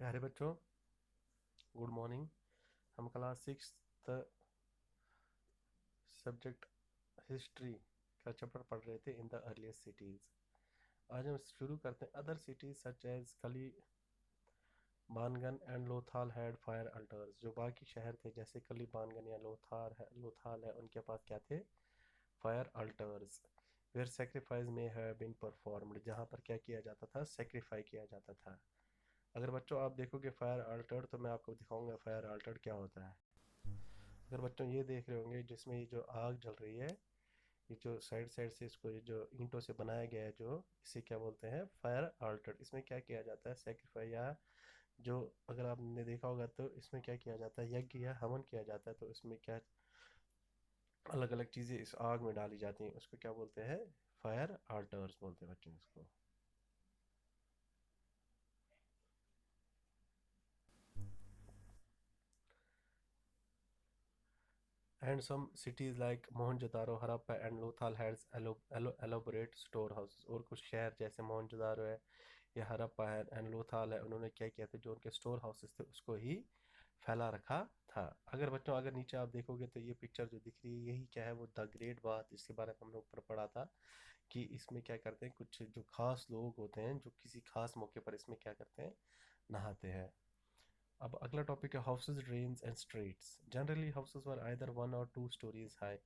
प्यारे बच्चों, good morning. हम क्लास 6 सब्जेक्ट हिस्ट्री का चैप्टर पढ़ रहे थे इन द अर्लीस्ट सिटीज़। आज हम शुरू करते हैं। Other cities such as Kalibangan and Lothal had fire altars. जो बाकी शहर थे जैसे कली, बानगन या लोथाल है, उनके पास क्या थे? Fire altars. वेयर सेक्रीफाइस में हैव बीन परफॉर्म्ड, जहाँ पर क्या किया जाता था? सेक्रीफाई किया जाता था। अगर बच्चों आप देखोगे फायर अल्टर, तो मैं आपको दिखाऊंगा फायर अल्टर क्या होता है। अगर बच्चों ये देख रहे होंगे जिसमें ये जो आग जल रही है, ये जो साइड साइड से इसको ये जो ईंटों से बनाया गया है, जो इसे क्या बोलते हैं? Fire alter. इसमें क्या किया जाता है? सेक्रीफाई, या जो अगर आपने देखा होगा तो इसमें क्या किया जाता है? यज्ञ या हवन किया जाता है। तो इसमें क्या अलग अलग चीज़ें इस आग में डाली जाती हैं, उसको क्या बोलते हैं? फायर अल्टर्स बोलते हैं बच्चों इसको। And some cities like Mohenjo-daro, Harappa and Lothal has elaborate storehouses। और कुछ शहर जैसे मोहनजोदारो है या हड़प्पा है एंड लोथाल है, उन्होंने क्या किया था? जो उनके स्टोर हाउसेस थे उसको ही फैला रखा था। अगर बच्चों अगर नीचे आप देखोगे तो ये पिक्चर जो दिख रही है, यही क्या है? वो द ग्रेट बाथ, इसके बारे में हम लोग पढ़ा था कि इसमें क्या करते हैं, कुछ जो खास लोग होते हैं जो किसी खास मौके पर इसमें क्या करते हैं? नहाते हैं। अब अगला टॉपिक है houses, drains and streets. Generally houses were either 1 और 2 स्टोरीज हाई।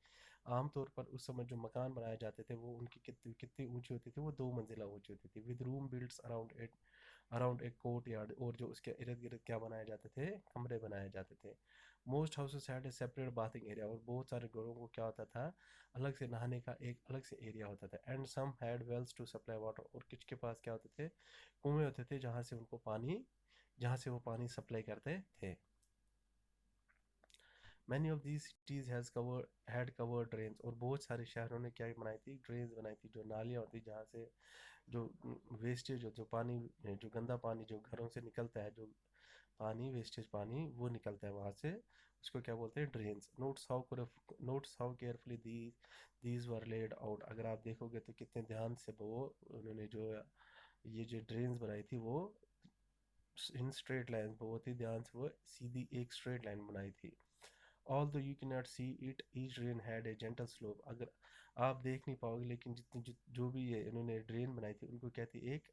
आमतौर पर उस समय जो मकान बनाए जाते थे वो उनकी कितनी कितनी ऊंची होती थी? वो 2 मंजिला ऊंची होती थी। विद रूम बिल्ड्स अराउंड एक कोर्ट यार्ड, और जो उसके इर्द गिर्द क्या बनाए जाते थे? कमरे बनाए जाते थे। Most houses had a separate bathing area, और बहुत सारे घरों को क्या होता था? अलग से नहाने का एक अलग से एरिया होता था। And some had wells to supply water, और कुछ के पास क्या होते थे? कुएं होते थे जहाँ से वो पानी सप्लाई करते थे। Many of these cities had covered drains, और बहुत सारे शहरों ने क्या बनाई थी? ड्रेन्स बनाई थी, जो नालियाँ होती जहाँ से जो वेस्टेज, जो पानी, जो गंदा पानी जो घरों से निकलता है, जो पानी वेस्टेज पानी वो निकलता है वहाँ से, उसको क्या बोलते हैं? Drains. Notes how carefully these were laid out. अगर आप देखोगे तो कितने ध्यान से वो उन्होंने जो ये जो ड्रेन्स बनाई थी वो इन स्ट्रेट लाइन, बहुत ही ध्यान से वो सीधी एक स्ट्रेट लाइन बनाई थी। ऑल दो you can not see it, each drain had a gentle slope. अगर आप देख नहीं पाओगे, लेकिन जो भी ये इन्होंने ड्रेन बनाई थी उनको क्या थी? एक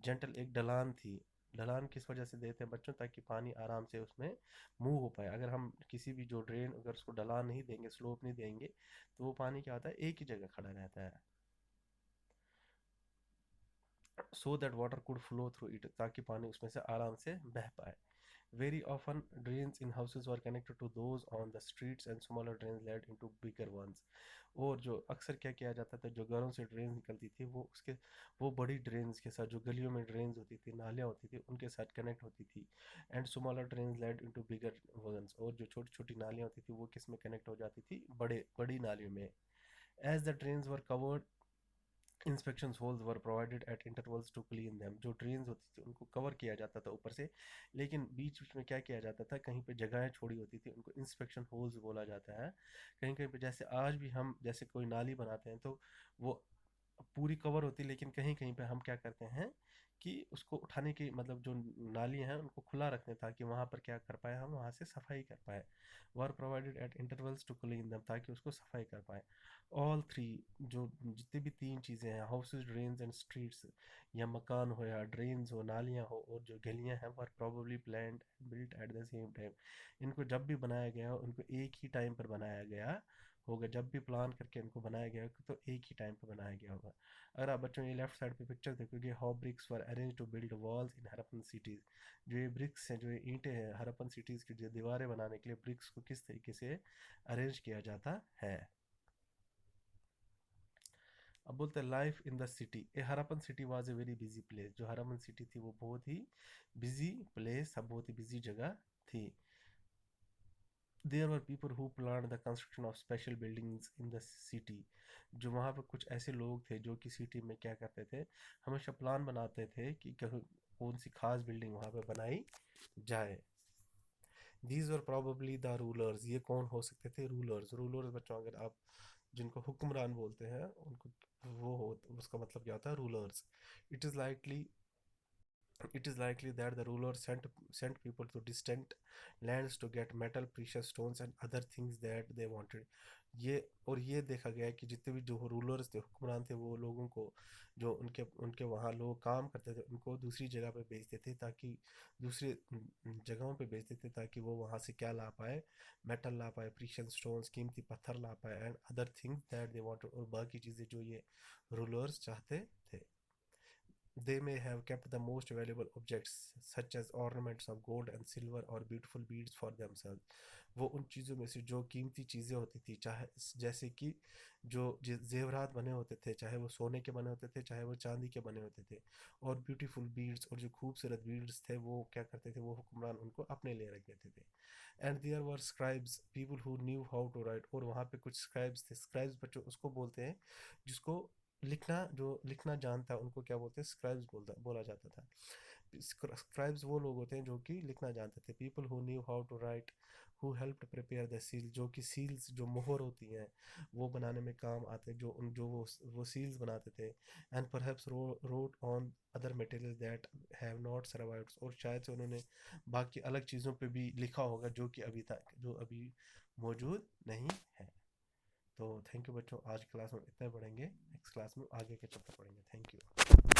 जेंटल, एक ढलान थी। ढलान किस वजह से देते हैं बच्चों? ताकि पानी आराम से उसमें मूव हो पाए। अगर हम किसी भी जो ड्रेन, अगर उसको ढलान नहीं देंगे, स्लोप नहीं देंगे, तो वो पानी क्या होता है? एक ही जगह खड़ा रहता है। So that water could flow through it, ताकि पानी उसमें से आराम से बह पाए। Very often, drains in houses were connected to those on the streets and smaller drains led into bigger ones। और जो अक्सर क्या किया जाता था, जो घरों से ड्रेन निकलती थी वो बड़ी ड्रेन्स के साथ, जो गलियों में ड्रेन्स होती थी, नालियाँ होती थी, उनके साथ कनेक्ट होती थी। And smaller drains led into bigger ones, और जो छोटी छोटी नालियाँ होती थी वो किस में कनेक्ट हो जाती थी? बड़ी नालियों में। As the drains were covered, inspection holes were provided at intervals to clean them. जो ड्रेन्स होती थी उनको कवर किया जाता था ऊपर से, लेकिन बीच बीच में क्या किया जाता था? कहीं पे जगहें छोड़ी होती थी, उनको इंस्पेक्शन होल्स बोला जाता है। कहीं कहीं पे जैसे आज भी हम जैसे कोई नाली बनाते हैं तो वो पूरी कवर होती है, लेकिन कहीं कहीं पे हम क्या करते हैं कि उसको उठाने की, मतलब जो नाली हैं उनको खुला रखते हैं, ताकि वहाँ पर क्या कर पाए? हम वहाँ से सफाई कर पाए। Were provided at intervals to clean them, ताकि उसको सफाई कर पाए। ऑल थ्री, जो जितनी भी 3 चीज़ें हैं, हाउसेज, ड्रेन्स एंड स्ट्रीट्स, या मकान हो या ड्रेन्स हो, नालियाँ हो और जो गलियाँ हैं, were probably planned built at the same time. इनको जब भी बनाया गया उनको एक ही टाइम पर बनाया गया होगा। जब भी प्लान करके इनको बनाया गया होगा तो एक ही टाइम पर बनाया गया होगा। अगर आप बच्चों ये लेफ्ट साइड पे पिक्चर देखोगे, how bricks were arrange to build walls in Harappan cities. जो ये ब्रिक्स हैं, जो ये ईंटें हैं, हरप्पन सिटीज़ की जो दीवारें बनाने के लिए ब्रिक्स को किस तरीके से अरेंज किया जाता है। अब बोलते हैं life in the city. A Harappan city was a very busy place. जो हरप्पन सिटी थी वो बहुत ही बिजी प्लेस, सब बहुत ही बिजी जगह थी। There were people who plan the construction of special buildings in the city. जो वहाँ पर कुछ ऐसे लोग थे जो कि सिटी में क्या करते थे? हमेशा प्लान बनाते थे कि कौन सी खास बिल्डिंग वहाँ पे बनाई जाए। These were probably the rulers. ये कौन हो सकते थे? रूलर्स बच्चों, अगर आप जिनको हुक्मरान बोलते हैं उनको, वो हो, उसका मतलब क्या होता है? Rulers. It is likely It is likely that the ruler sent people to distant lands to get metal, precious stones and other things that they wanted. ये और ये देखा गया है कि जितने भी जो रूलर्स थे, हुक्मरान थे, वो लोगों को जो उनके उनके वहाँ लोग काम करते थे उनको दूसरी जगह पे भेजते थे, ताकि दूसरी जगहों पे भेजते थे ताकि वो वहाँ से क्या ला पाए, मेटल ला पाए, प्रीशियस स्टोन्स, कीमती पत्थर ला पाए and other things that they wanted, और बाकी चीज़ें जो ये रूलर्स चाहते थे. They may have kept the most valuable objects, such as ornaments of gold and silver or beautiful beads for themselves. वो उन चीज़ों में से जो कीमती चीज़ें होती थी, चाहे जैसे कि जो जेवरात बने होते थे, चाहे वो सोने के बने होते थे, चाहे वो चांदी के बने होते थे, और ब्यूटीफुल बीड्स, और जो खूबसूरत बीड्स थे, वो क्या करते थे, वो हुक्मरान उनको अपने लिए रख देते थे. And there were scribes, people who knew how to write, और वहाँ पे कुछ स्क्राइब्स थे. स्क्राइब्स बच्चों उसको बोलते हैं जिसको लिखना, जो लिखना जानता है उनको क्या बोलते हैं, स्क्राइब्स बोला जाता था. स्क्राइब्स वो लोग होते हैं जो कि लिखना जानते थे. People who knew how to write, who help prepare the seal, जो कि सील्स, जो मोहर होती हैं, वो बनाने में काम आते, जो वो सील्स बनाते थे. And perhaps road on other material that have not survived, और शायद से उन्होंने बाकी अलग चीज़ों पे भी लिखा होगा जो कि अभी तक जो अभी मौजूद नहीं है. तो थैंक यू बच्चों, आज क्लास में इतना ही पढ़ेंगे, नेक्स्ट क्लास में आगे के चैप्टर पढ़ेंगे. Thank you.